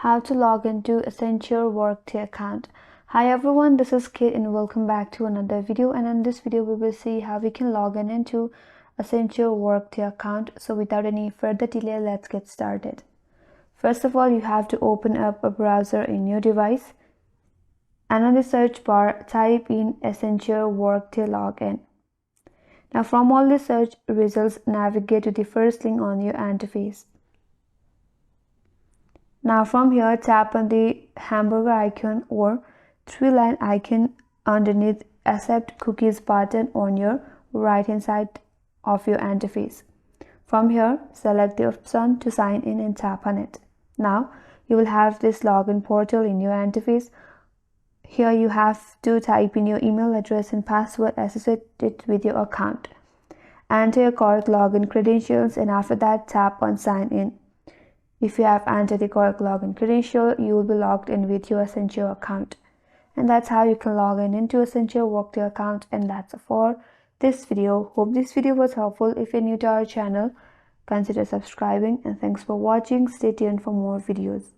How to log into Accenture Workday account. Hi everyone, this is Kate and welcome back to another video, and in this video we will see how we can log in into Accenture Workday account. So without any further delay, let's get started. First of all, you have to open up a browser in your device, and on the search bar type in Accenture Workday login. Now from all the search results, navigate to the first link on your interface. Now from here, tap on the hamburger icon or three-line icon underneath Accept Cookies button on your right hand side of your interface. From here, select the option to sign in and tap on it. Now you will have this login portal in your interface. Here you have to type in your email address and password associated with your account. Enter your correct login credentials, and after that tap on sign in. If you have entered the correct login credential, you will be logged in with your Accenture account. And that's how you can log in into Accenture Workday account. And that's for this video. Hope this video was helpful. If you're new to our channel, consider subscribing, and thanks for watching. Stay tuned for more videos.